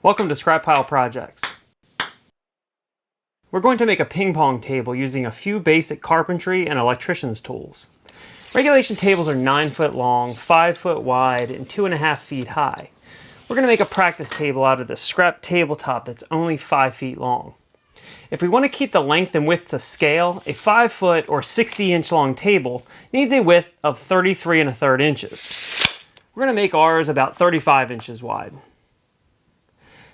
Welcome to Scrap Pile Projects. We're going to make a ping pong table using a few basic carpentry and electrician's tools. Regulation tables are 9 foot long, 5 foot wide, and 2.5 feet high. We're going to make a practice table out of this scrap tabletop that's only 5 feet long. If we want to keep the length and width to scale, a 5 foot or 60-inch long table needs a width of 33 1/3 inches. We're going to make ours about 35 inches wide.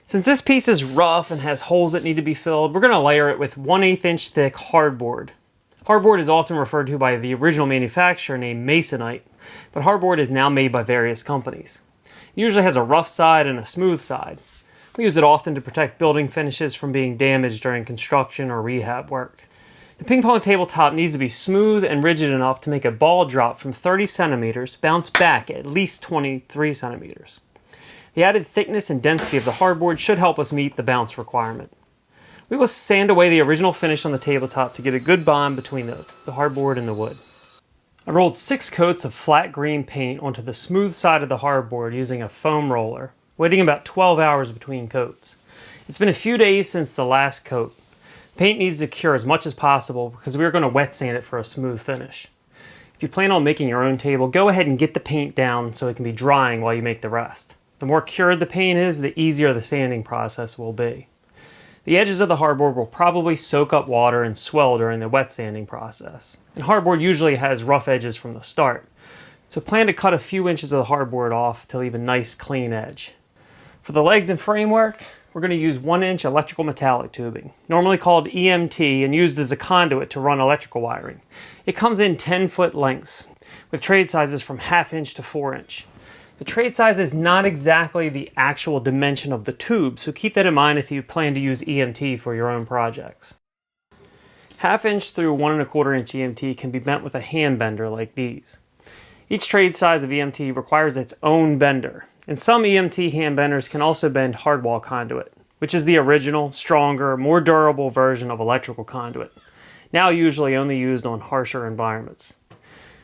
Since this piece is rough and has holes that need to be filled, we're going to layer it with 1/8 inch thick hardboard. Hardboard is often referred to by the original manufacturer named Masonite, but hardboard is now made by various companies. It usually has a rough side and a smooth side. We use it often to protect building finishes from being damaged during construction or rehab work. The ping pong tabletop needs to be smooth and rigid enough to make a ball drop from 30 centimeters bounce back at least 23 centimeters. The added thickness and density of the hardboard should help us meet the bounce requirement. We will sand away the original finish on the tabletop to get a good bond between the hardboard and the wood. I rolled 6 coats of flat green paint onto the smooth side of the hardboard using a foam roller, waiting about 12 hours between coats. It's been a few days since the last coat. Paint needs to cure as much as possible because we're going to wet sand it for a smooth finish. If you plan on making your own table, go ahead and get the paint down so it can be drying while you make the rest. The more cured the paint is, the easier the sanding process will be. The edges of the hardboard will probably soak up water and swell during the wet sanding process. And hardboard usually has rough edges from the start, so plan to cut a few inches of the hardboard off to leave a nice clean edge. For the legs and framework, we're going to use 1-inch electrical metallic tubing, normally called E.M.T. and used as a conduit to run electrical wiring. It comes in 10-foot lengths, with trade sizes from 1/2 inch to 4 inch. The trade size is not exactly the actual dimension of the tube, so keep that in mind if you plan to use E.M.T. for your own projects. 1/2 inch through 1 1/4 inch E.M.T. can be bent with a hand bender like these. Each trade size of E.M.T. requires its own bender, and some E.M.T. hand benders can also bend hardwall conduit, which is the original, stronger, more durable version of electrical conduit, now usually only used on harsher environments.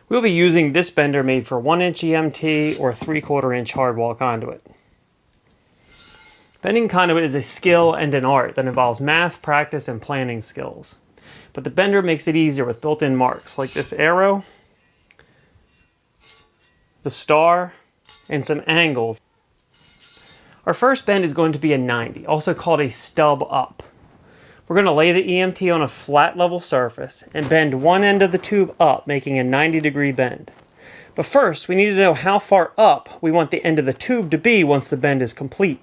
We'll be using this bender made for 1-inch E.M.T. or 3/4 inch hardwall conduit. Bending conduit is a skill and an art that involves math, practice, and planning skills. But the bender makes it easier with built-in marks like this arrow, the star, and some angles. Our first bend is going to be a 90, also called a stub up. We're going to lay the E.M.T. on a flat level surface and bend one end of the tube up, making a 90-degree bend. But first, we need to know how far up we want the end of the tube to be once the bend is complete.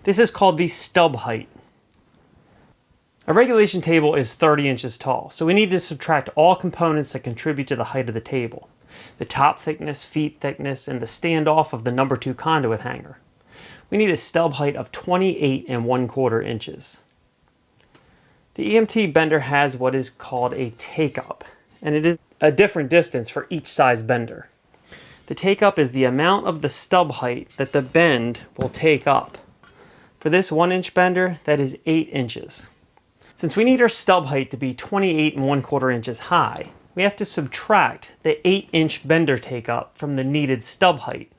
This is called the stub height. A regulation table is 30 inches tall, so we need to subtract all components that contribute to the height of the table: the top thickness, feet thickness, and the standoff of the number 2 conduit hanger. We need a stub height of 28 1/4 inches. The E.M.T. bender has what is called a take-up, and it is a different distance for each size bender. The take-up is the amount of the stub height that the bend will take up. For this 1-inch bender, that is 8 inches. Since we need our stub height to be 28 1/4 inches high, we have to subtract the 8-inch bender take-up from the needed stub height,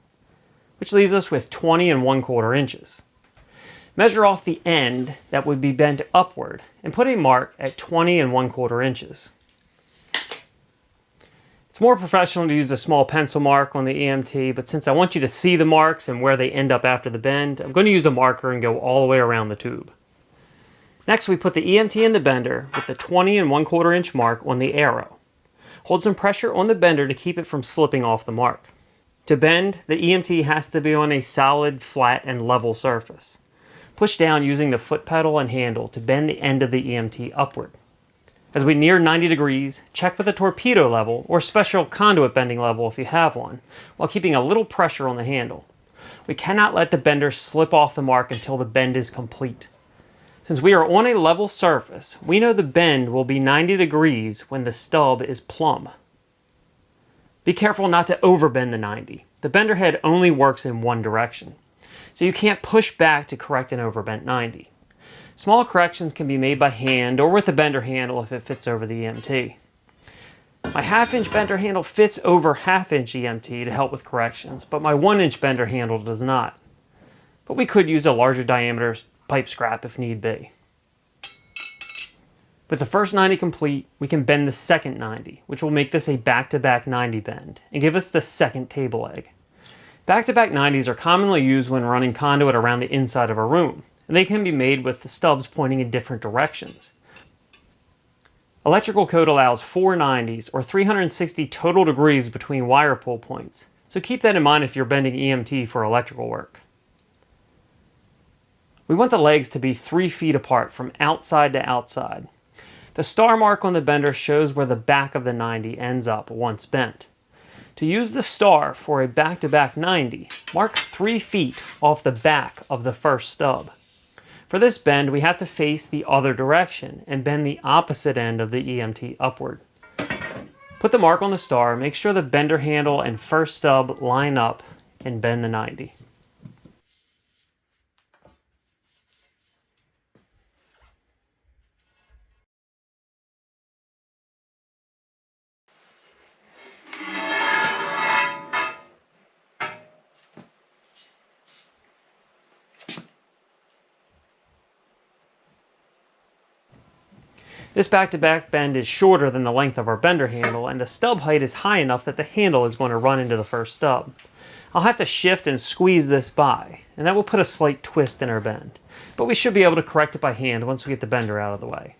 which leaves us with 20 1/4 inches. Measure off the end that would be bent upward and put a mark at 20 1/4 inches. It's more professional to use a small pencil mark on the E.M.T., but since I want you to see the marks and where they end up after the bend, I'm going to use a marker and go all the way around the tube. Next, we put the E.M.T. in the bender with the 20 1/4 inch mark on the arrow. Hold some pressure on the bender to keep it from slipping off the mark. To bend, the E.M.T. has to be on a solid, flat, and level surface. Push down using the foot pedal and handle to bend the end of the E.M.T. upward. As we near 90 degrees, check with a torpedo level or special conduit bending level if you have one, while keeping a little pressure on the handle. We cannot let the bender slip off the mark until the bend is complete. Since we are on a level surface, we know the bend will be 90 degrees when the stub is plumb. Be careful not to overbend the 90. The bender head only works in one direction, so you can't push back to correct an overbent 90. Small corrections can be made by hand or with a bender handle if it fits over the E.M.T. My 1/2 inch bender handle fits over 1/2 inch E.M.T. to help with corrections, but my 1 inch bender handle does not. but we could use a larger diameter pipe scrap if need be. With the first 90 complete, we can bend the second 90, which will make this a back-to-back 90 bend and give us the second table leg. Back-to-back 90s are commonly used when running conduit around the inside of a room, and they can be made with the stubs pointing in different directions. Electrical code allows 4 90s or 360 total degrees between wire pull points, so keep that in mind if you're bending E.M.T for electrical work. We want the legs to be 3 feet apart from outside to outside. The star mark on the bender shows where the back of the 90 ends up once bent. To use the star for a back-to-back 90, mark 3 feet off the back of the first stub. For this bend, we have to face the other direction and bend the opposite end of the E.M.T upward. Put the mark on the star, make sure the bender handle and first stub line up, and bend the 90. This back-to-back bend is shorter than the length of our bender handle, and the stub height is high enough that the handle is going to run into the first stub. I'll have to shift and squeeze this by, and that will put a slight twist in our bend. But we should be able to correct it by hand once we get the bender out of the way.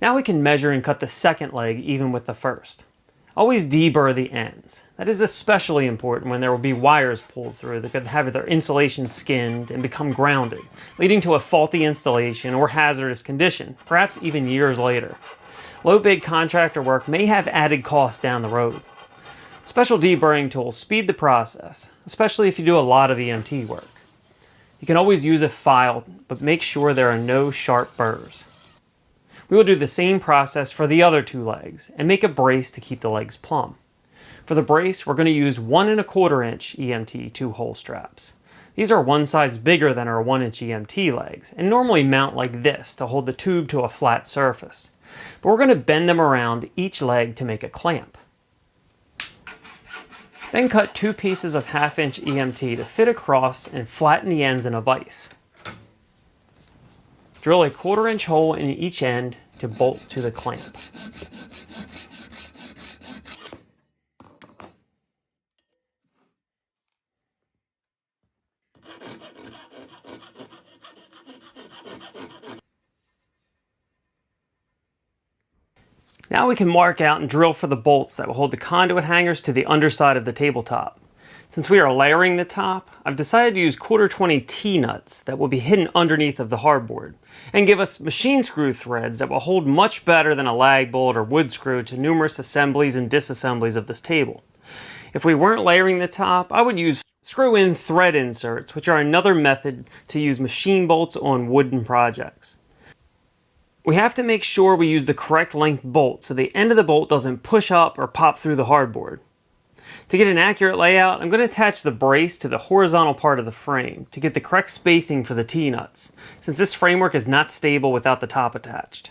Now we can measure and cut the second leg even with the first. Always deburr the ends. That is especially important when there will be wires pulled through that could have their insulation skinned and become grounded, leading to a faulty installation or hazardous condition, perhaps even years later. Low bid contractor work may have added costs down the road. Special deburring tools speed the process, especially if you do a lot of E.M.T work. You can always use a file, but make sure there are no sharp burrs. We will do the same process for the other 2 legs and make a brace to keep the legs plumb. For the brace, we're going to use 1 1/4 inch E.M.T 2-hole straps. These are one size bigger than our 1-inch E.M.T legs and normally mount like this to hold the tube to a flat surface. But we're going to bend them around each leg to make a clamp. Then cut 2 pieces of 1/2 inch E.M.T to fit across and flatten the ends in a vise. Drill a 1/4 inch hole in each end to bolt to the clamp. Now we can mark out and drill for the bolts that will hold the conduit hangers to the underside of the tabletop. Since we are layering the top, I've decided to use 1/4 T-nuts that will be hidden underneath of the hardboard and give us machine screw threads that will hold much better than a lag bolt or wood screw to numerous assemblies and disassemblies of this table. If we weren't layering the top, I would use screw-in thread inserts, which are another method to use machine bolts on wooden projects. We have to make sure we use the correct length bolt so the end of the bolt doesn't push up or pop through the hardboard. To get an accurate layout, I'm going to attach the brace to the horizontal part of the frame to get the correct spacing for the T-nuts, since this framework is not stable without the top attached.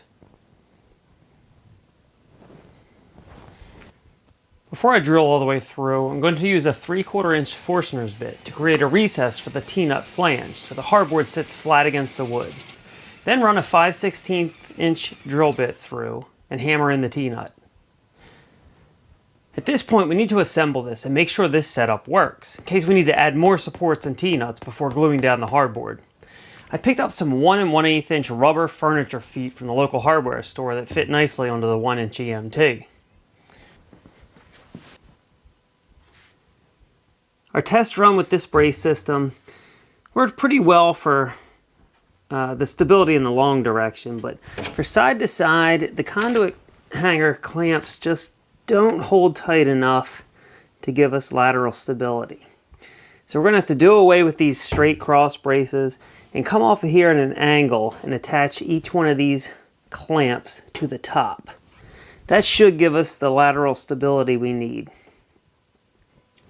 Before I drill all the way through, I'm going to use a 3/4 inch Forstner's bit to create a recess for the T-nut flange so the hardboard sits flat against the wood. Then run a 5/16 inch drill bit through and hammer in the T-nut. At this point, we need to assemble this and make sure this setup works, in case we need to add more supports and T-nuts before gluing down the hardboard. I picked up some 1 1/8 inch rubber furniture feet from the local hardware store that fit nicely onto the 1-inch E.M.T. Our test run with this brace system worked pretty well for the stability in the long direction, but for side to side, the conduit hanger clamps just don't hold tight enough to give us lateral stability. So we're going to have to do away with these straight cross braces and come off of here at an angle and attach each one of these clamps to the top. That should give us the lateral stability we need.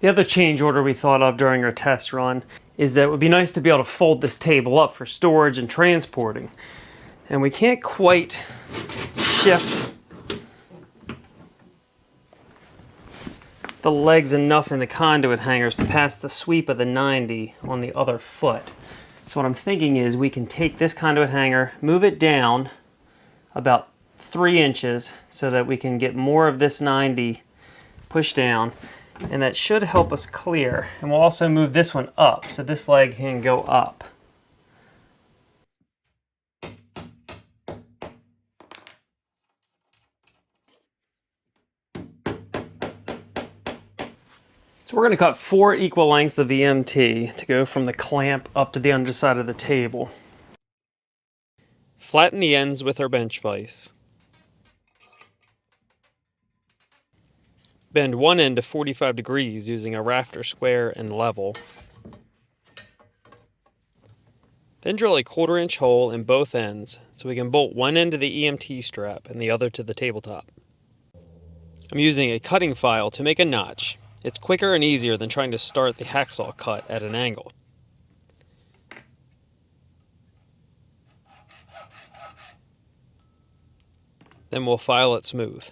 The other change order we thought of during our test run is that it would be nice to be able to fold this table up for storage and transporting. And we can't quite shift the legs enough in the conduit hangers to pass the sweep of the 90 on the other foot. So what I'm thinking is we can take this conduit hanger, move it down about 3 inches so that we can get more of this 90 pushed down, and that should help us clear. And we'll also move this one up so this leg can go up. So we're going to cut 4 equal lengths of E.M.T. to go from the clamp up to the underside of the table. Flatten the ends with our bench vise. Bend one end to 45 degrees using a rafter square and level. Then drill a 1/4 inch hole in both ends so we can bolt one end to the E.M.T. strap and the other to the tabletop. I'm using a cutting file to make a notch. It's quicker and easier than trying to start the hacksaw cut at an angle. Then we'll file it smooth.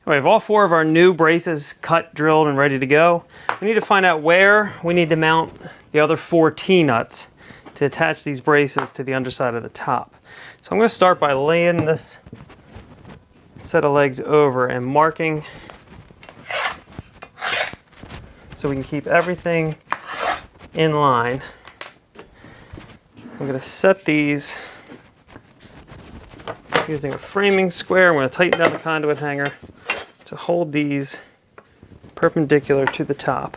We have all 4 of our new braces cut, drilled, and ready to go. We need to find out where we need to mount the other 4 T-nuts to attach these braces to the underside of the top. So I'm going to start by laying this set of legs over and marking so we can keep everything in line. I'm going to set these using a framing square. I'm going to tighten down the conduit hanger to hold these perpendicular to the top.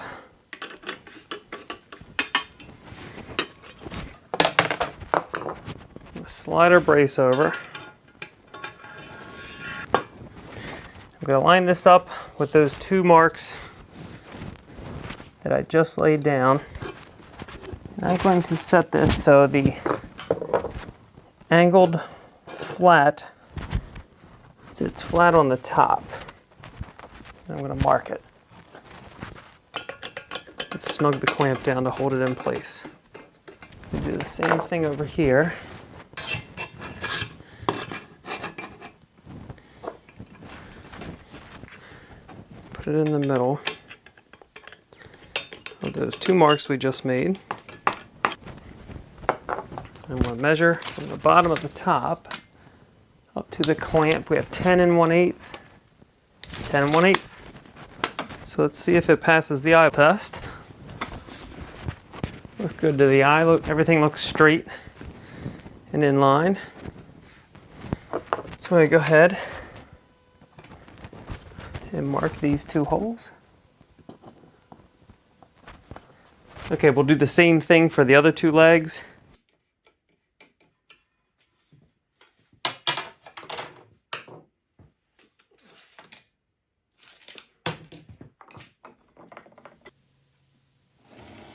Slide our brace over. I'm going to line this up with those 2 marks that I just laid down. And I'm going to set this so the angled flat sits flat on the top. I'm going to mark it and snug the clamp down to hold it in place. We do the same thing over here. Put it in the middle of those 2 marks we just made. I'm going to measure from the bottom of the top up to the clamp. We have 10 1/8, 10 1/8. So let's see if it passes the eye test. Looks good to the eye. Look, everything looks straight and in line. So I'm going to go ahead and mark these 2 holes. Okay, we'll do the same thing for the other 2 legs.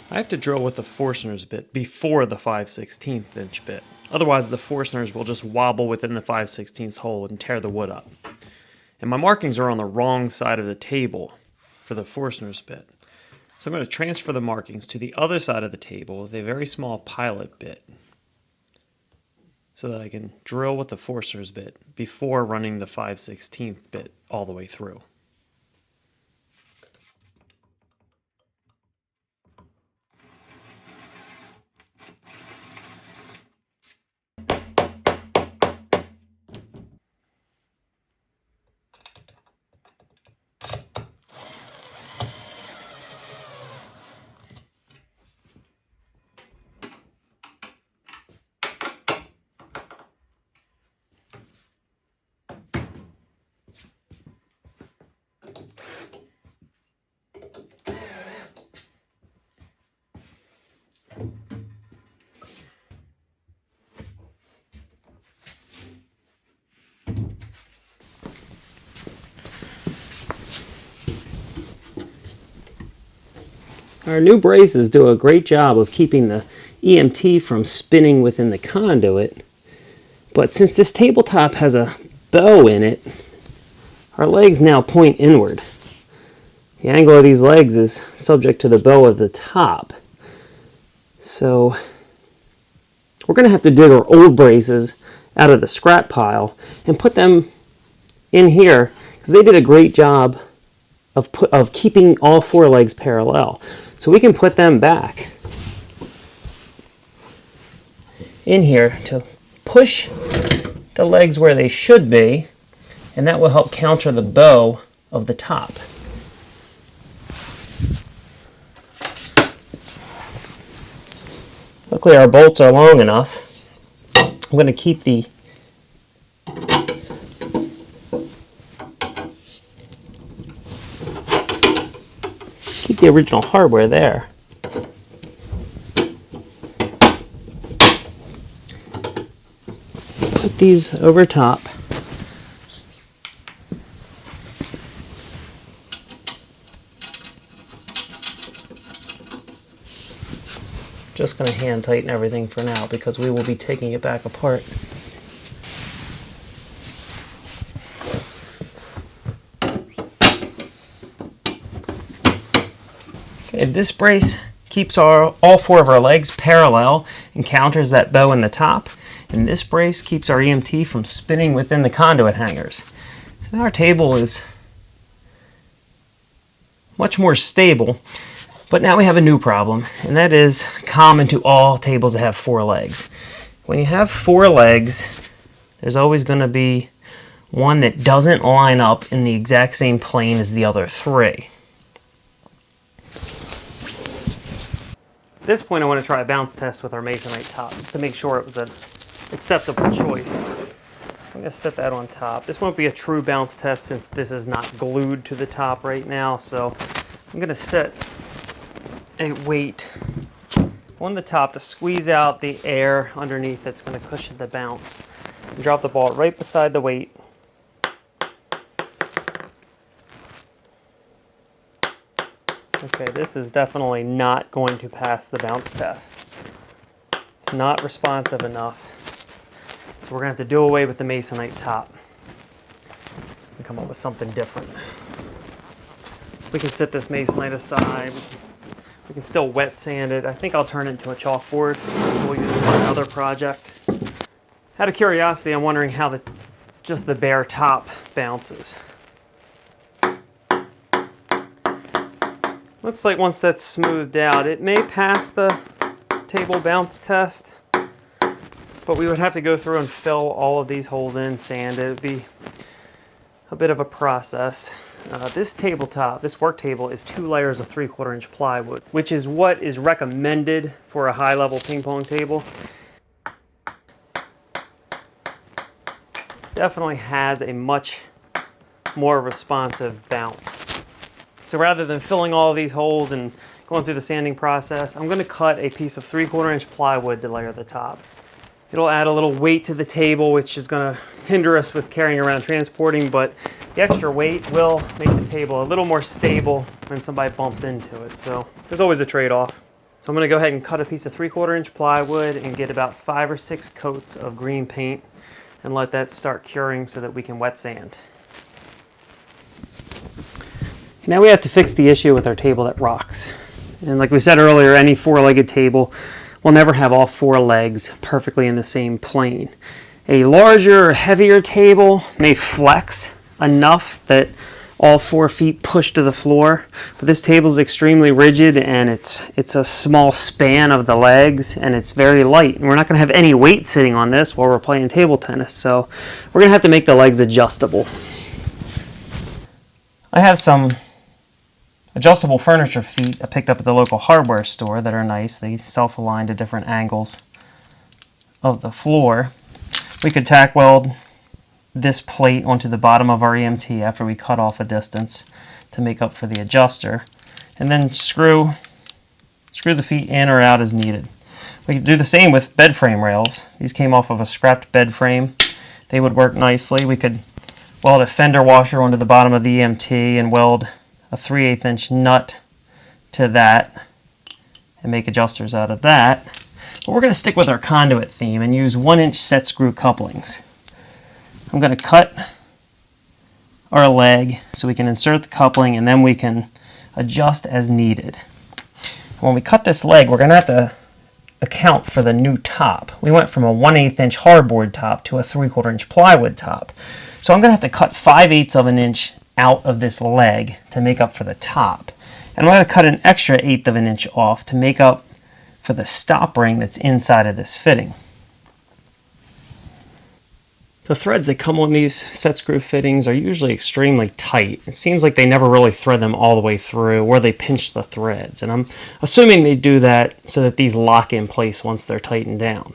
I have to drill with the Forstner's bit before the 5/16 inch bit. Otherwise the Forstner's will just wobble within the 5/16 hole and tear the wood up. And my markings are on the wrong side of the table for the Forstner's bit. So I'm going to transfer the markings to the other side of the table with a very small pilot bit so that I can drill with the Forstner's bit before running the 5/16 bit all the way through. Our new braces do a great job of keeping the E.M.T from spinning within the conduit, but since this tabletop has a bow in it, our legs now point inward. The angle of these legs is subject to the bow at the top. So we're going to have to dig our old braces out of the scrap pile and put them in here because they did a great job of keeping all four legs parallel. So we can put them back in here to push the legs where they should be, and that will help counter the bow of the top. Luckily our bolts are long enough. I'm going to keep the original hardware there. Put these over top. Just going to hand tighten everything for now because we will be taking it back apart. Okay, this brace keeps all four of our legs parallel and counters that bow in the top. And this brace keeps our E.M.T from spinning within the conduit hangers. So now our table is much more stable. But now we have a new problem, and that is common to all tables that have four legs. When you have four legs, there's always going to be one that doesn't line up in the exact same plane as the other three. At this point, I want to try a bounce test with our masonite top, just to make sure it was an acceptable choice. So I'm going to set that on top. This won't be a true bounce test since this is not glued to the top right now, so I'm going to set a weight on the top to squeeze out the air underneath that's going to cushion the bounce. And drop the ball right beside the weight. Okay, this is definitely not going to pass the bounce test. It's not responsive enough. So we're going to have to do away with the masonite top and come up with something different. We can set this masonite aside. We can still wet sand it. I think I'll turn it into a chalkboard, so we'll use it for another project. Out of curiosity, I'm wondering how just the bare top bounces. Looks like once that's smoothed out, it may pass the table bounce test, but we would have to go through and fill all of these holes in, sand it. It would be a bit of a process. This tabletop, this work table, is 2 layers of 3/4 inch plywood, which is what is recommended for a high-level ping pong table. Definitely has a much more responsive bounce. So rather than filling all of these holes and going through the sanding process, I'm going to cut a piece of 3/4 inch plywood to layer the top. It'll add a little weight to the table, which is going to hinder us with carrying around transporting, but the extra weight will make the table a little more stable when somebody bumps into it. So there's always a trade-off. So I'm going to go ahead and cut a piece of 3/4 inch plywood and get about 5 or 6 coats of green paint and let that start curing so that we can wet sand. Now we have to fix the issue with our table that rocks. And like we said earlier, any 4-legged table will never have all 4 legs perfectly in the same plane. A larger, heavier table may flex enough that all 4 feet push to the floor, but this table is extremely rigid and it's a small span of the legs and it's very light. And we're not going to have any weight sitting on this while we're playing table tennis, so we're going to have to make the legs adjustable. I have some adjustable furniture feet I picked up at the local hardware store that are nice. They self-align to different angles of the floor. We could tack weld this plate onto the bottom of our E.M.T after we cut off a distance to make up for the adjuster, and then screw the feet in or out as needed. We could do the same with bed frame rails. These came off of a scrapped bed frame. They would work nicely. We could weld a fender washer onto the bottom of the E.M.T and weld a 3/8 inch nut to that and make adjusters out of that. But we're going to stick with our conduit theme and use 1-inch set screw couplings. I'm going to cut our leg so we can insert the coupling and then we can adjust as needed. When we cut this leg, we're going to have to account for the new top. We went from a 1/8 inch hardboard top to a 3/4 inch plywood top. So I'm going to have to cut 5/8 of an inch out of this leg to make up for the top. And I'm going to cut an extra 1/8 of an inch off to make up for the stop ring that's inside of this fitting. The threads that come on these set screw fittings are usually extremely tight. It seems like they never really thread them all the way through, or they pinch the threads. And I'm assuming they do that so that these lock in place once they're tightened down.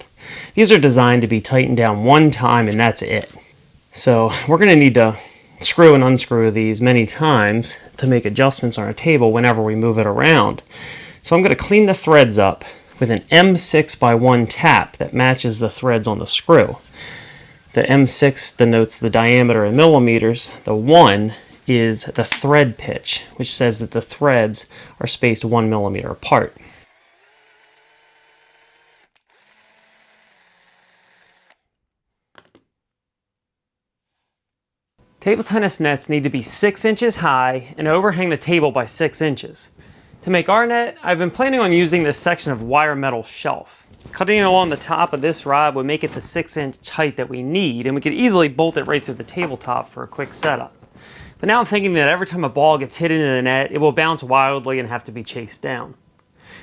These are designed to be tightened down one time and that's it. So we're going to need to screw and unscrew these many times to make adjustments on our table whenever we move it around. So I'm going to clean the threads up with an M6x1 tap that matches the threads on the screw. The M6 denotes the diameter in millimeters. The 1 is the thread pitch, which says that the threads are spaced 1 millimeter apart. Table tennis nets need to be 6 inches high and overhang the table by 6 inches. To make our net, I've been planning on using this section of wire metal shelf. Cutting it along the top of this rod would make it the 6-inch height that we need, and we could easily bolt it right through the tabletop for a quick setup. But now I'm thinking that every time a ball gets hit into the net, it will bounce wildly and have to be chased down.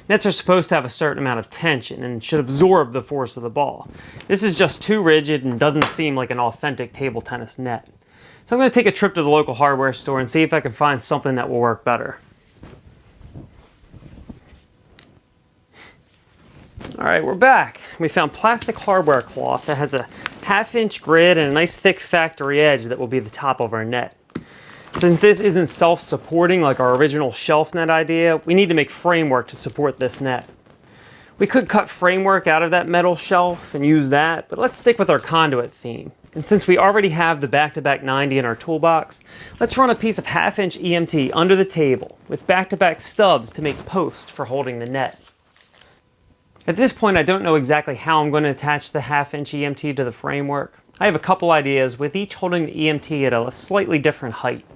Nets are supposed to have a certain amount of tension and should absorb the force of the ball. This is just too rigid and doesn't seem like an authentic table tennis net. So I'm going to take a trip to the local hardware store and see if I can find something that will work better. Alright, we're back. We found plastic hardware cloth that has a 1/2 inch grid and a nice thick factory edge that will be the top of our net. Since this isn't self-supporting like our original shelf net idea, we need to make framework to support this net. We could cut framework out of that metal shelf and use that, but let's stick with our conduit theme. And since we already have the back-to-back 90 in our toolbox, let's run a piece of 1/2 inch E.M.T under the table with back-to-back stubs to make posts for holding the net. At this point, I don't know exactly how I'm going to attach the 1/2 inch E.M.T to the framework. I have a couple ideas, with each holding the E.M.T at a slightly different height.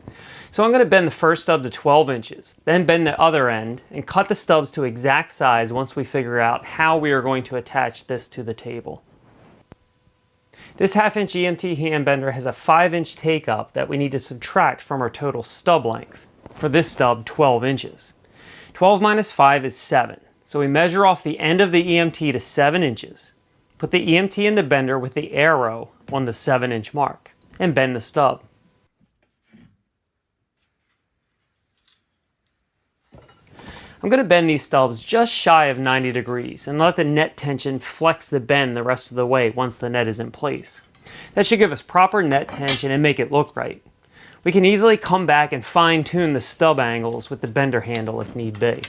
So I'm going to bend the first stub to 12 inches, then bend the other end, and cut the stubs to exact size once we figure out how we are going to attach this to the table. This 1/2 inch E.M.T hand bender has a 5-inch take-up that we need to subtract from our total stub length. For this stub, 12 inches. 12 minus 5 is 7. So we measure off the end of the E.M.T to 7 inches, put the E.M.T in the bender with the arrow on the 7-inch mark, and bend the stub. I'm going to bend these stubs just shy of 90 degrees and let the net tension flex the bend the rest of the way once the net is in place. That should give us proper net tension and make it look right. We can easily come back and fine-tune the stub angles with the bender handle if need be.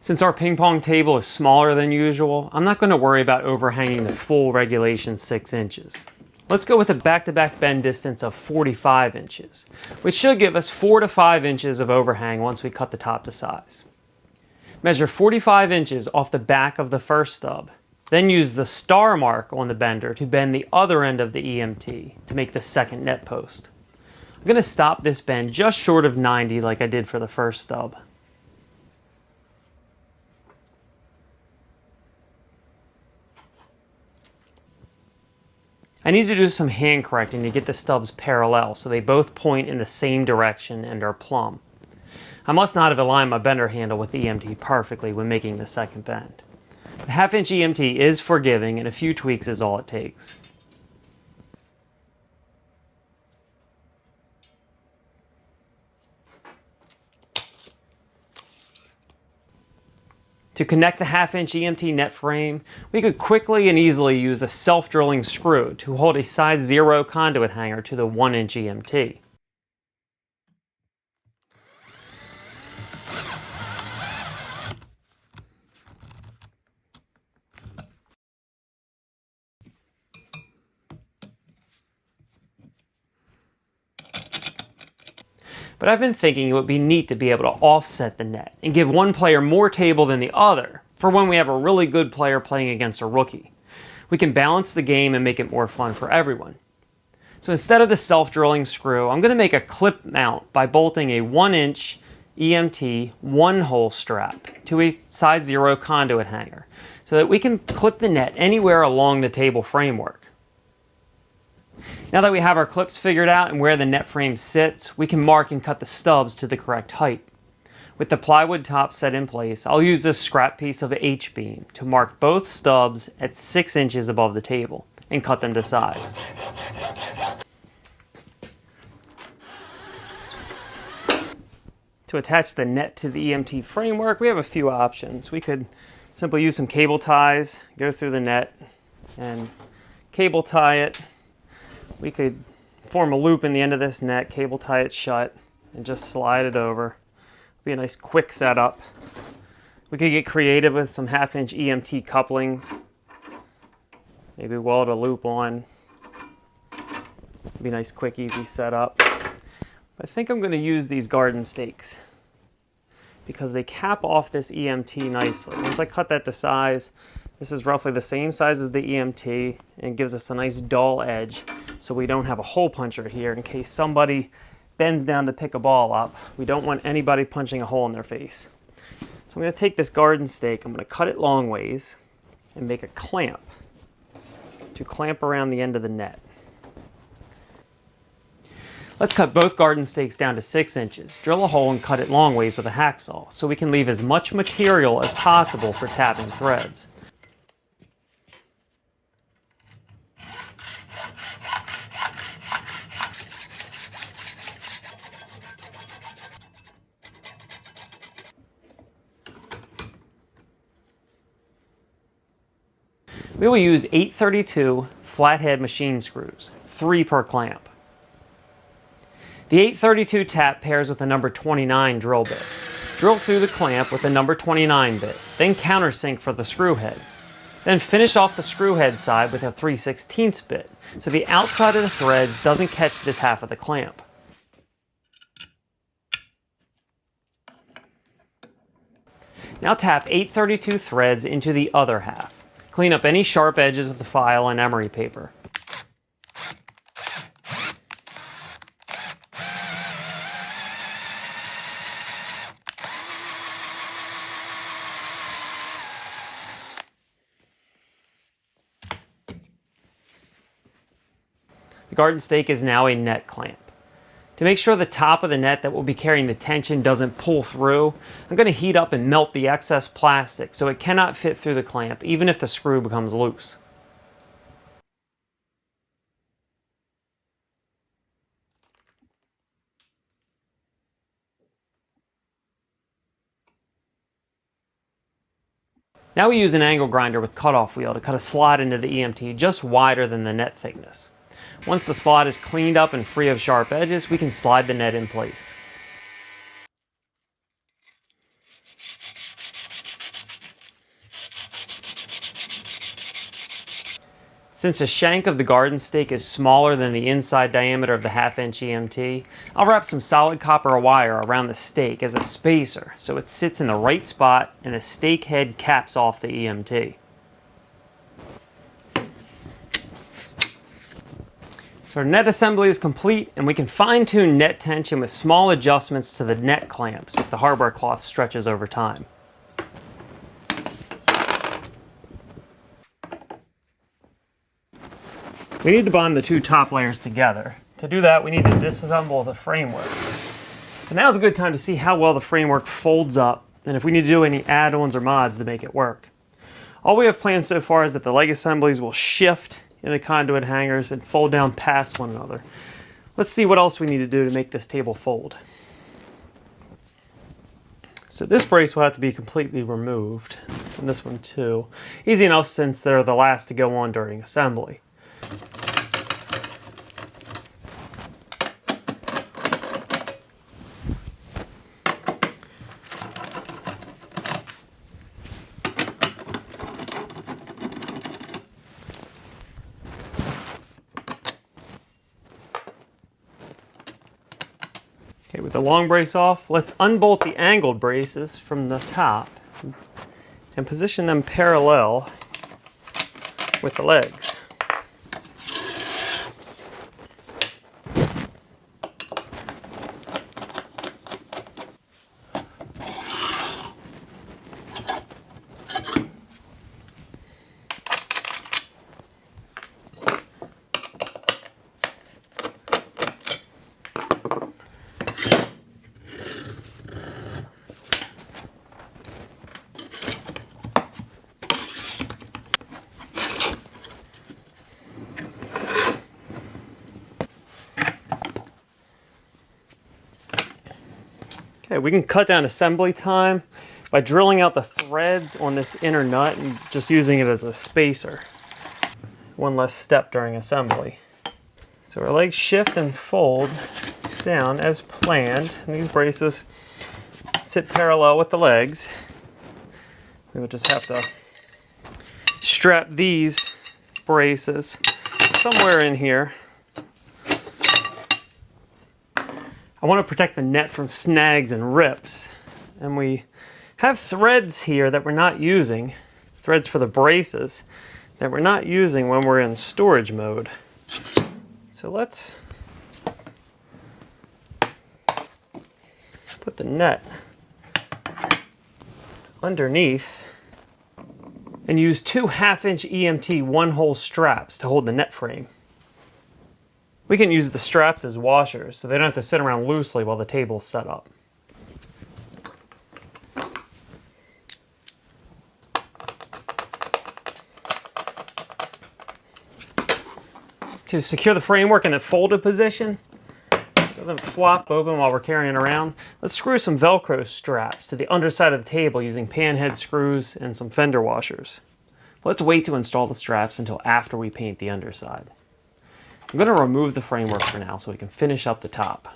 Since our ping pong table is smaller than usual, I'm not going to worry about overhanging the full regulation 6 inches. Let's go with a back-to-back bend distance of 45 inches, which should give us 4 to 5 inches of overhang once we cut the top to size. Measure 45 inches off the back of the first stub, then use the star mark on the bender to bend the other end of the E.M.T to make the second net post. I'm going to stop this bend just short of 90 like I did for the first stub. I need to do some hand correcting to get the stubs parallel so they both point in the same direction and are plumb. I must not have aligned my bender handle with the E.M.T perfectly when making the second bend. The 1/2 inch E.M.T is forgiving and a few tweaks is all it takes. To connect the 1/2 inch E.M.T net frame, we could quickly and easily use a self-drilling screw to hold a size 0 conduit hanger to the 1-inch E.M.T. But I've been thinking it would be neat to be able to offset the net and give one player more table than the other for when we have a really good player playing against a rookie. We can balance the game and make it more fun for everyone. So instead of the self-drilling screw, I'm going to make a clip mount by bolting a 1-inch E.M.T. one-hole strap to a size 0 conduit hanger so that we can clip the net anywhere along the table framework. Now that we have our clips figured out and where the net frame sits, we can mark and cut the stubs to the correct height. With the plywood top set in place, I'll use this scrap piece of H-beam to mark both stubs at 6 inches above the table and cut them to size. To attach the net to the E.M.T. framework, we have a few options. We could simply use some cable ties, go through the net, and cable tie it. We could form a loop in the end of this net, cable tie it shut, and just slide it over. Be a nice quick setup. We could get creative with some 1/2-inch E.M.T. couplings. Maybe weld a loop on. Be a nice quick easy setup. I think I'm going to use these garden stakes because they cap off this E.M.T. nicely. Once I cut that to size, this is roughly the same size as the E.M.T. and gives us a nice dull edge so we don't have a hole puncher here in case somebody bends down to pick a ball up. We don't want anybody punching a hole in their face. So I'm going to take this garden stake, I'm going to cut it long ways and make a clamp to clamp around the end of the net. Let's cut both garden stakes down to 6 inches, drill a hole and cut it long ways with a hacksaw so we can leave as much material as possible for tapping threads. We will use 832 flathead machine screws, 3 per clamp. The 832 tap pairs with a number 29 drill bit. Drill through the clamp with the number 29 bit, then countersink for the screw heads. Then finish off the screw head side with a 3/16 bit, so the outside of the threads doesn't catch this half of the clamp. Now tap 832 threads into the other half. Clean up any sharp edges with the file and emery paper. The garden stake is now a net clamp. To make sure the top of the net that will be carrying the tension doesn't pull through, I'm going to heat up and melt the excess plastic so it cannot fit through the clamp, even if the screw becomes loose. Now we use an angle grinder with cutoff wheel to cut a slot into the E.M.T. just wider than the net thickness. Once the slot is cleaned up and free of sharp edges, we can slide the net in place. Since the shank of the garden stake is smaller than the inside diameter of the 1/2-inch E.M.T., I'll wrap some solid copper wire around the stake as a spacer so it sits in the right spot and the stake head caps off the E.M.T. So our net assembly is complete and we can fine-tune net tension with small adjustments to the net clamps if the hardware cloth stretches over time. We need to bond the 2 top layers together. To do that, we need to disassemble the framework. So now's a good time to see how well the framework folds up and if we need to do any add-ons or mods to make it work. All we have planned so far is that the leg assemblies will shift in the conduit hangers and fold down past one another. Let's see what else we need to do to make this table fold. So this brace will have to be completely removed, and this one too. Easy enough since they're the last to go on during assembly. Okay, with the long brace off, let's unbolt the angled braces from the top and position them parallel with the legs. Okay, we can cut down assembly time by drilling out the threads on this inner nut and just using it as a spacer. One less step during assembly. So our legs shift and fold down as planned, and these braces sit parallel with the legs. We would just have to strap these braces somewhere in here. I want to protect the net from snags and rips, and we have threads here that we're not using, threads for the braces that we're not using when we're in storage mode. So let's put the net underneath and use 2 1/2-inch E.M.T. one-hole straps to hold the net frame. We can use the straps as washers, so they don't have to sit around loosely while the table's set up. To secure the framework in a folded position, it doesn't flop open while we're carrying it around, let's screw some Velcro straps to the underside of the table using panhead screws and some fender washers. Let's wait to install the straps until after we paint the underside. I'm going to remove the framework for now so we can finish up the top.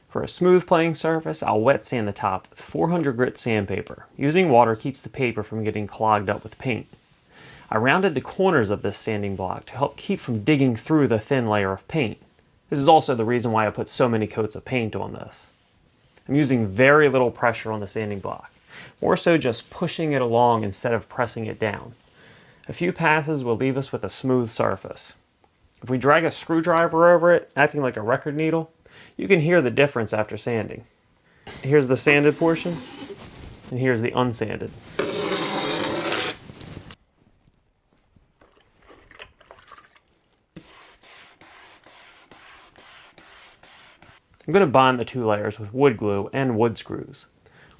For a smooth playing surface, I'll wet sand the top with 400 grit sandpaper. Using water keeps the paper from getting clogged up with paint. I rounded the corners of this sanding block to help keep from digging through the thin layer of paint. This is also the reason why I put so many coats of paint on this. I'm using very little pressure on the sanding block, more so just pushing it along instead of pressing it down. A few passes will leave us with a smooth surface. If we drag a screwdriver over it, acting like a record needle, you can hear the difference after sanding. Here's the sanded portion, and here's the unsanded. I'm going to bond the 2 layers with wood glue and wood screws.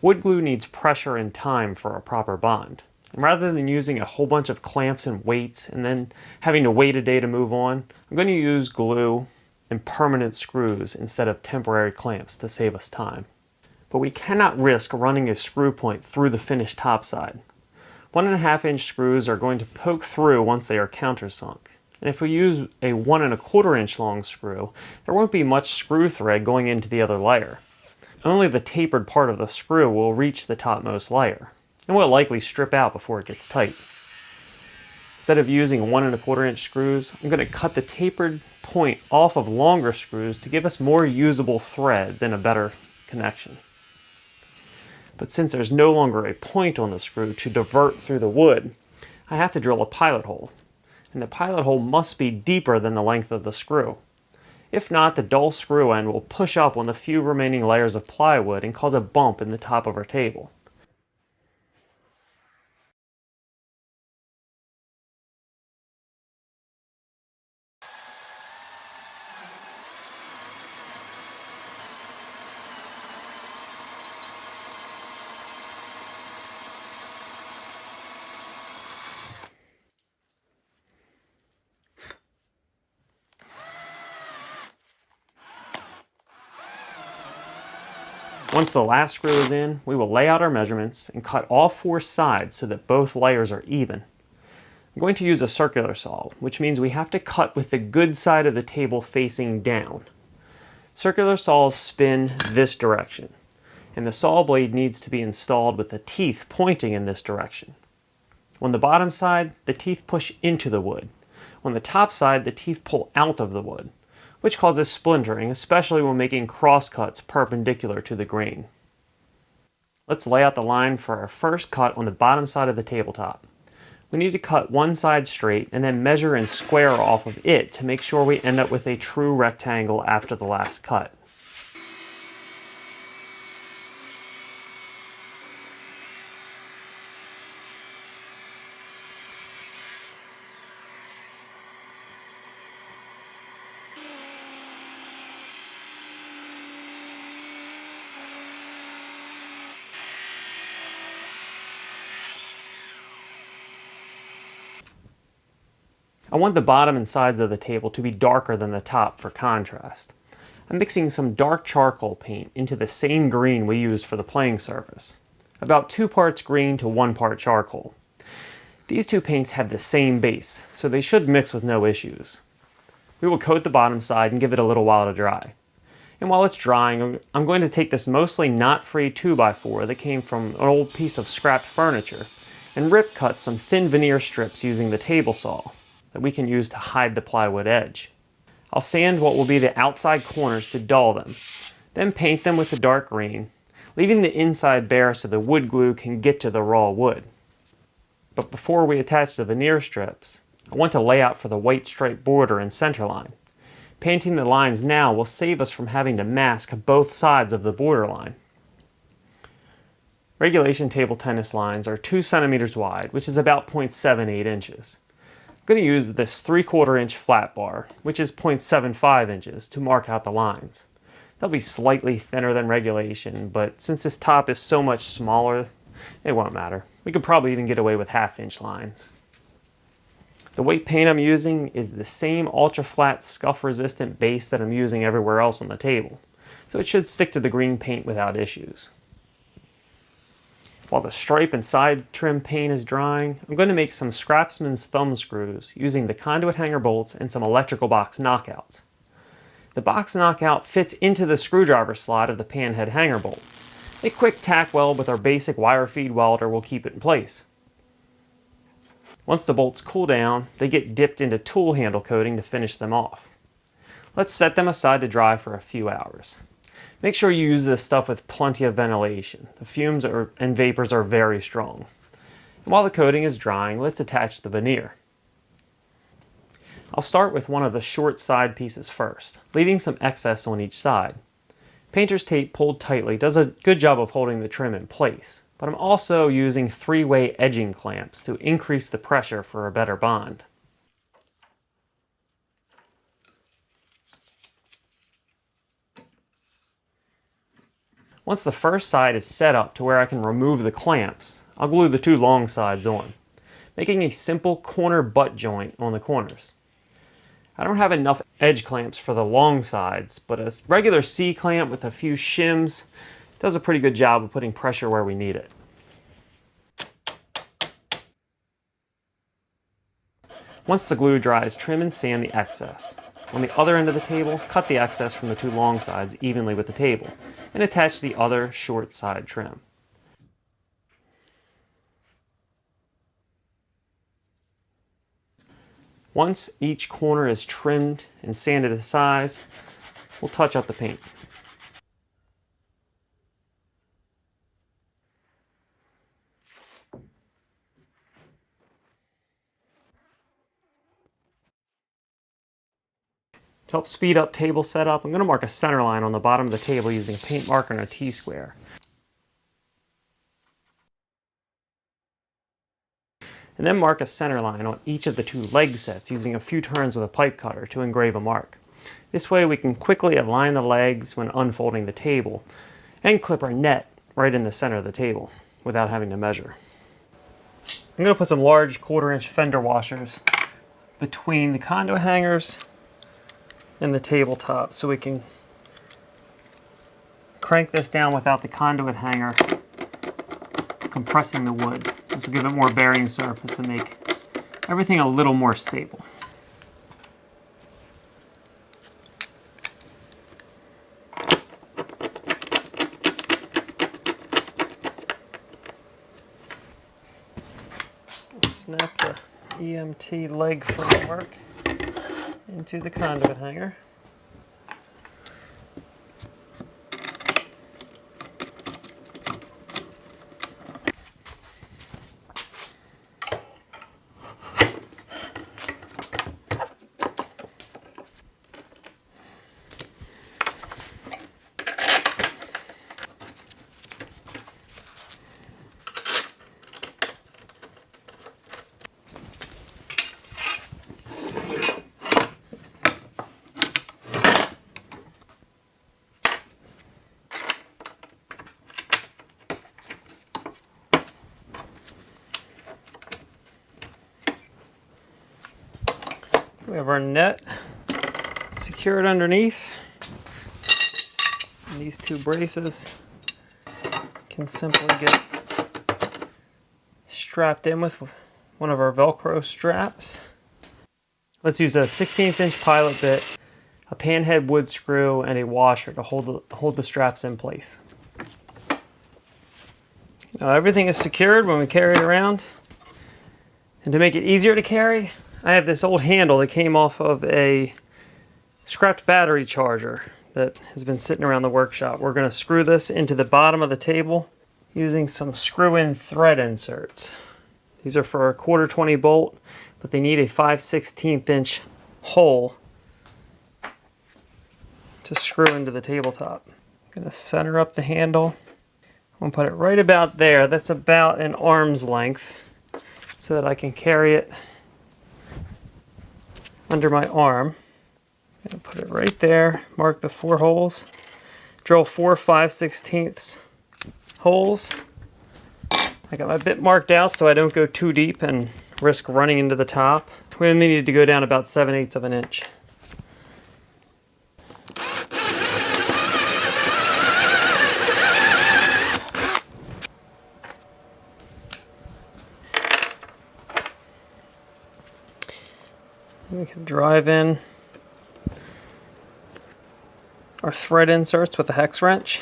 Wood glue needs pressure and time for a proper bond. And rather than using a whole bunch of clamps and weights and then having to wait a day to move on, I'm going to use glue and permanent screws instead of temporary clamps to save us time. But we cannot risk running a screw point through the finished topside. 1 1/2-inch screws are going to poke through once they are countersunk. And if we use a 1 1/4-inch long screw, there won't be much screw thread going into the other layer. Only the tapered part of the screw will reach the topmost layer, and will likely strip out before it gets tight. Instead of using 1 1/4-inch screws, I'm going to cut the tapered point off of longer screws to give us more usable threads and a better connection. But since there's no longer a point on the screw to divert through the wood, I have to drill a pilot hole. And the pilot hole must be deeper than the length of the screw. If not, the dull screw end will push up on the few remaining layers of plywood and cause a bump in the top of our table. Once the last screw is in, we will lay out our measurements and cut all 4 sides so that both layers are even. I'm going to use a circular saw, which means we have to cut with the good side of the table facing down. Circular saws spin this direction, and the saw blade needs to be installed with the teeth pointing in this direction. On the bottom side, the teeth push into the wood. On the top side, the teeth pull out of the wood. which causes splintering, especially when making cross cuts perpendicular to the grain. Let's lay out the line for our first cut on the bottom side of the tabletop. We need to cut one side straight and then measure and square off of it to make sure we end up with a true rectangle after the last cut. I want the bottom and sides of the table to be darker than the top for contrast. I'm mixing some dark charcoal paint into the same green we used for the playing surface. About 2 parts green to 1 part charcoal. These two paints have the same base, so they should mix with no issues. We will coat the bottom side and give it a little while to dry. And while it's drying, I'm going to take this mostly knot-free 2x4 that came from an old piece of scrapped furniture and rip cut some thin veneer strips using the table saw that we can use to hide the plywood edge. I'll sand what will be the outside corners to dull them, then paint them with the dark green, leaving the inside bare so the wood glue can get to the raw wood. But before we attach the veneer strips, I want to lay out for the white stripe border and center line. Painting the lines now will save us from having to mask both sides of the border line. Regulation table tennis lines are 2 centimeters wide, which is about 0.78 inches. I'm going to use this 3/4 inch flat bar, which is 0.75 inches, to mark out the lines. They'll be slightly thinner than regulation, but since this top is so much smaller, it won't matter. We could probably even get away with 1/2 inch lines. The weight paint I'm using is the same ultra flat scuff resistant base that I'm using everywhere else on the table, so it should stick to the green paint without issues. While the stripe and side trim paint is drying, I'm going to make some Scraftsman's thumb screws using the conduit hanger bolts and some electrical box knockouts. The box knockout fits into the screwdriver slot of the panhead hanger bolt. A quick tack weld with our basic wire feed welder will keep it in place. Once the bolts cool down, they get dipped into tool handle coating to finish them off. Let's set them aside to dry for a few hours. Make sure you use this stuff with plenty of ventilation. The fumes and vapors are very strong. And while the coating is drying, let's attach the veneer. I'll start with one of the short side pieces first, leaving some excess on each side. Painter's tape pulled tightly does a good job of holding the trim in place, but I'm also using 3-way edging clamps to increase the pressure for a better bond. Once the first side is set up to where I can remove the clamps, I'll glue the 2 long sides on, making a simple corner butt joint on the corners. I don't have enough edge clamps for the long sides, but a regular C-clamp with a few shims does a pretty good job of putting pressure where we need it. Once the glue dries, trim and sand the excess. On the other end of the table, cut the excess from the 2 long sides evenly with the table, and attach the other short side trim. Once each corner is trimmed and sanded to size, we'll touch up the paint. To help speed up table setup, I'm going to mark a center line on the bottom of the table using a paint marker and a T-square. And then mark a center line on each of the 2 leg sets using a few turns with a pipe cutter to engrave a mark. This way we can quickly align the legs when unfolding the table and clip our net right in the center of the table without having to measure. I'm going to put some large 1/4 inch fender washers between the conduit hangers and the tabletop so we can crank this down without the conduit hanger compressing the wood. This will give it more bearing surface and make everything a little more stable. Snap the E.M.T leg framework into the conduit hanger. We have our net secured underneath. And these two braces can simply get strapped in with one of our Velcro straps. Let's use a 16th inch pilot bit, a panhead wood screw, and a washer to hold the straps in place. Now everything is secured when we carry it around. And to make it easier to carry, I have this old handle that came off of a scrapped battery charger that has been sitting around the workshop. We're going to screw this into the bottom of the table using some screw-in thread inserts. These are for a 1/4 bolt, but they need a 5/16 inch hole to screw into the tabletop. I'm going to center up the handle. I'm going to put it right about there. That's about an arm's length so that I can carry it under my arm. I'm going to put it right there, mark the 4 holes, drill 4 5/16 holes. I got my bit marked out so I don't go too deep and risk running into the top. We only need to go down about 7/8 of an inch. We can drive in our thread inserts with a hex wrench.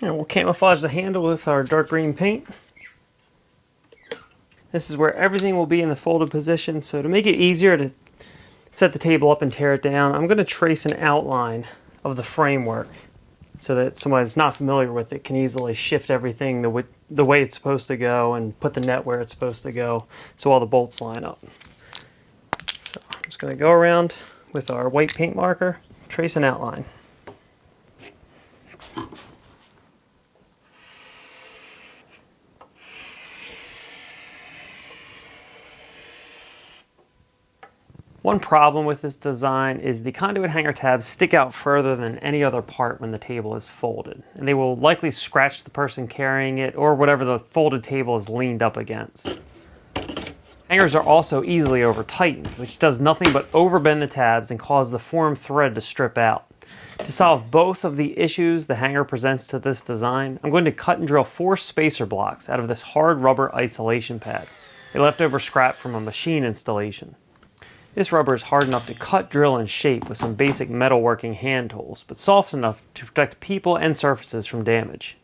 And we'll camouflage the handle with our dark green paint. This is where everything will be in the folded position, so to make it easier to set the table up and tear it down, I'm going to trace an outline of the framework so that someone that's not familiar with it can easily shift everything the way it's supposed to go and put the net where it's supposed to go so all the bolts line up. So I'm just going to go around with our white paint marker, trace an outline. One problem with this design is the conduit hanger tabs stick out further than any other part when the table is folded, and they will likely scratch the person carrying it or whatever the folded table is leaned up against. Hangers are also easily over-tightened, which does nothing but overbend the tabs and cause the form thread to strip out. To solve both of the issues the hanger presents to this design, I'm going to cut and drill 4 spacer blocks out of this hard rubber isolation pad, a leftover scrap from a machine installation. This rubber is hard enough to cut, drill, and shape with some basic metalworking hand tools, but soft enough to protect people and surfaces from damage.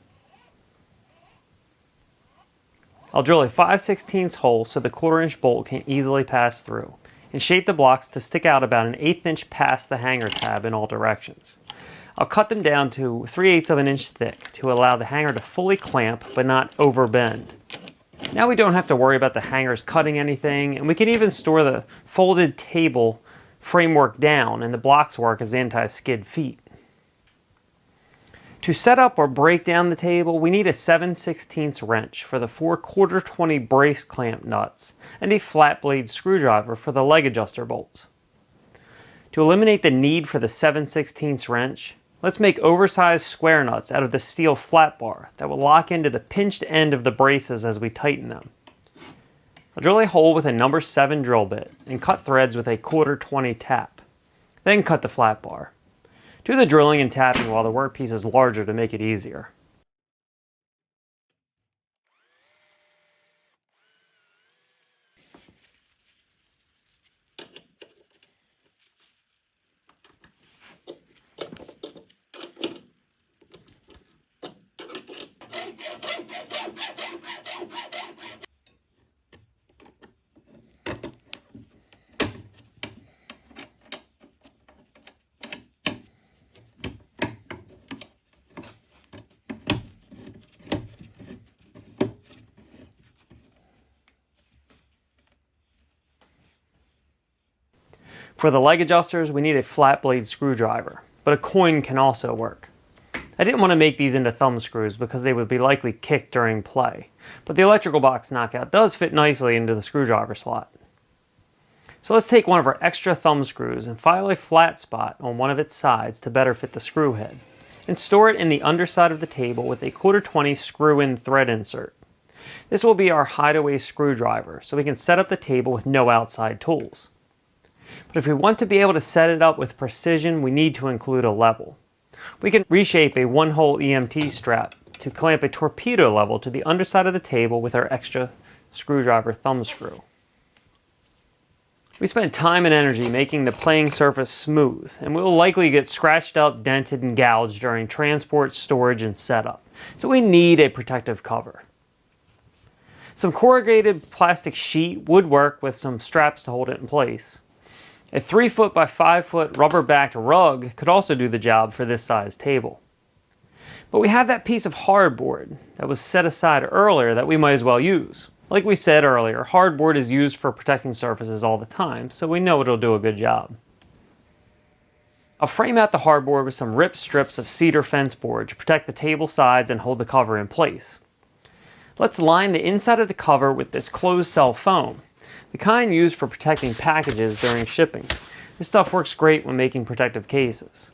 I'll drill a 5/16 hole so the 1/4 inch bolt can easily pass through, and shape the blocks to stick out about an 1/8 inch past the hanger tab in all directions. I'll cut them down to 3/8 of an inch thick to allow the hanger to fully clamp but not overbend. Now we don't have to worry about the hangers cutting anything, and we can even store the folded table framework down and the blocks work as anti-skid feet. To set up or break down the table, we need a 7/16 wrench for the 4 1/4-20 brace clamp nuts and a flat blade screwdriver for the leg adjuster bolts. To eliminate the need for the 7/16 wrench, let's make oversized square nuts out of the steel flat bar that will lock into the pinched end of the braces as we tighten them. I'll drill a hole with a number 7 drill bit and cut threads with a 1/4-20 tap. Then cut the flat bar. Do the drilling and tapping while the workpiece is larger to make it easier. For the leg adjusters, we need a flat blade screwdriver, but a coin can also work. I didn't want to make these into thumb screws because they would be likely kicked during play, but the electrical box knockout does fit nicely into the screwdriver slot. So let's take one of our extra thumb screws and file a flat spot on one of its sides to better fit the screw head, and store it in the underside of the table with a 1/4-20 screw-in thread insert. This will be our hideaway screwdriver, so we can set up the table with no outside tools. But if we want to be able to set it up with precision, we need to include a level. We can reshape a 1-hole E.M.T strap to clamp a torpedo level to the underside of the table with our extra screwdriver thumb screw. We spent time and energy making the playing surface smooth, and we will likely get scratched up, dented, and gouged during transport, storage, and setup, so we need a protective cover. Some corrugated plastic sheet would work with some straps to hold it in place. A 3-foot by 5-foot rubber-backed rug could also do the job for this size table. But we have that piece of hardboard that was set aside earlier that we might as well use. Like we said earlier, hardboard is used for protecting surfaces all the time, so we know it'll do a good job. I'll frame out the hardboard with some ripped strips of cedar fence board to protect the table sides and hold the cover in place. Let's line the inside of the cover with this closed cell foam, the kind used for protecting packages during shipping. This stuff works great when making protective cases.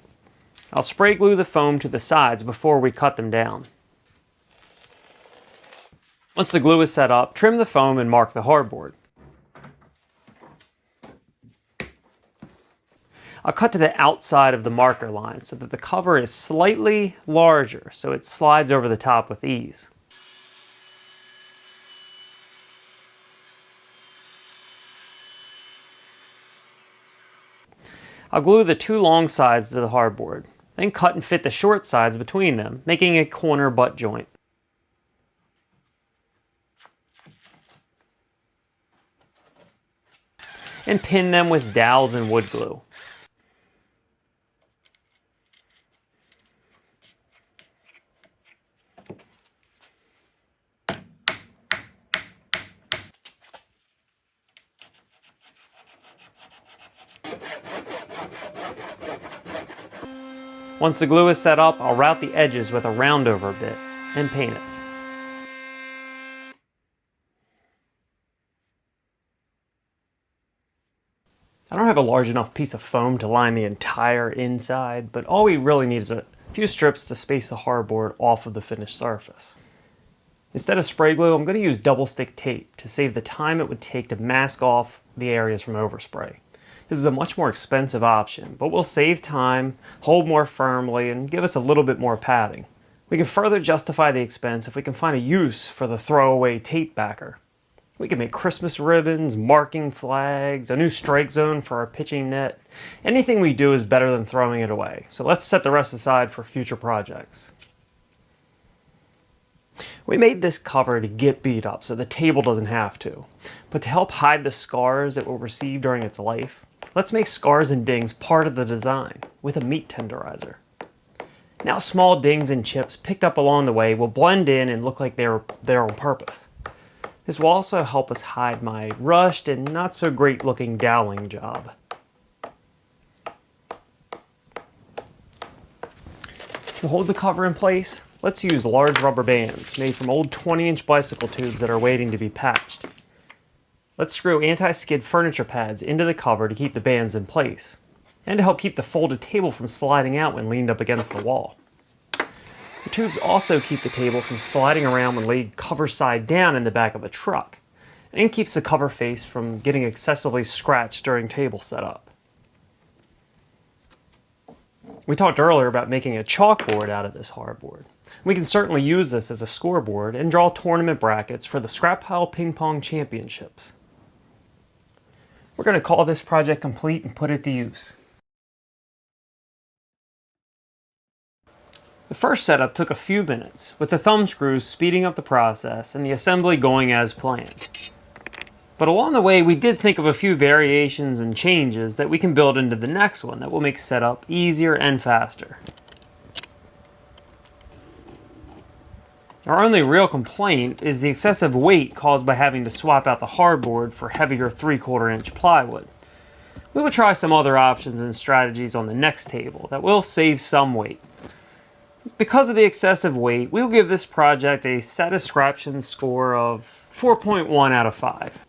I'll spray glue the foam to the sides before we cut them down. Once the glue is set up, trim the foam and mark the hardboard. I'll cut to the outside of the marker line so that the cover is slightly larger so it slides over the top with ease. I'll glue the 2 long sides to the hardboard, then cut and fit the short sides between them, making a corner butt joint. And pin them with dowels and wood glue. Once the glue is set up, I'll route the edges with a roundover bit and paint it. I don't have a large enough piece of foam to line the entire inside, but all we really need is a few strips to space the hardboard off of the finished surface. Instead of spray glue, I'm going to use double stick tape to save the time it would take to mask off the areas from overspray. This is a much more expensive option, but will save time, hold more firmly, and give us a little bit more padding. We can further justify the expense if we can find a use for the throwaway tape backer. We can make Christmas ribbons, marking flags, a new strike zone for our pitching net. Anything we do is better than throwing it away, so let's set the rest aside for future projects. We made this cover to get beat up so the table doesn't have to, but to help hide the scars it will receive during its life, let's make scars and dings part of the design with a meat tenderizer. Now small dings and chips picked up along the way will blend in and look like they're there on purpose. This will also help us hide my rushed and not so great looking doweling job. To hold the cover in place, let's use large rubber bands made from old 20-inch bicycle tubes that are waiting to be patched. Let's screw anti-skid furniture pads into the cover to keep the bands in place, and to help keep the folded table from sliding out when leaned up against the wall. The tubes also keep the table from sliding around when laid cover side down in the back of a truck, and keeps the cover face from getting excessively scratched during table setup. We talked earlier about making a chalkboard out of this hardboard. We can certainly use this as a scoreboard and draw tournament brackets for the Scrap Pile Ping Pong Championships. We're going to call this project complete and put it to use. The first setup took a few minutes, with the thumb screws speeding up the process and the assembly going as planned. But along the way, we did think of a few variations and changes that we can build into the next one that will make setup easier and faster. Our only real complaint is the excessive weight caused by having to swap out the hardboard for heavier 3/4-inch plywood. We will try some other options and strategies on the next table that will save some weight. Because of the excessive weight, we'll give this project a satisfaction score of 4.1 out of 5.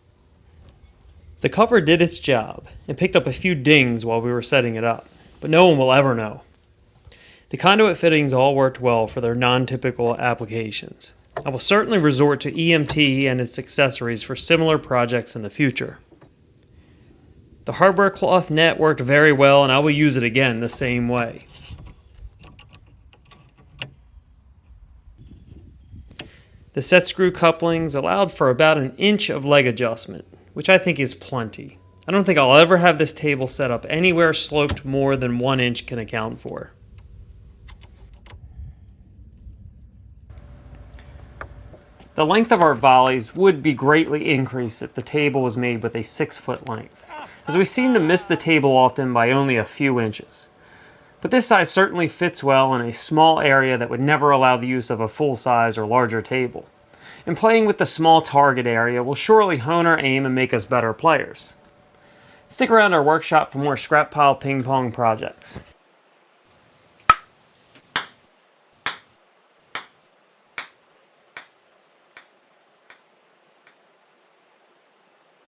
The cover did its job and picked up a few dings while we were setting it up, but no one will ever know. The conduit fittings all worked well for their non-typical applications. I will certainly resort to E.M.T and its accessories for similar projects in the future. The hardware cloth net worked very well, and I will use it again the same way. The set screw couplings allowed for about an inch of leg adjustment, which I think is plenty. I don't think I'll ever have this table set up anywhere sloped more than 1 inch can account for. The length of our volleys would be greatly increased if the table was made with a 6-foot length, as we seem to miss the table often by only a few inches. But this size certainly fits well in a small area that would never allow the use of a full-size or larger table. And playing with the small target area will surely hone our aim and make us better players. Stick around our workshop for more scrap pile ping pong projects.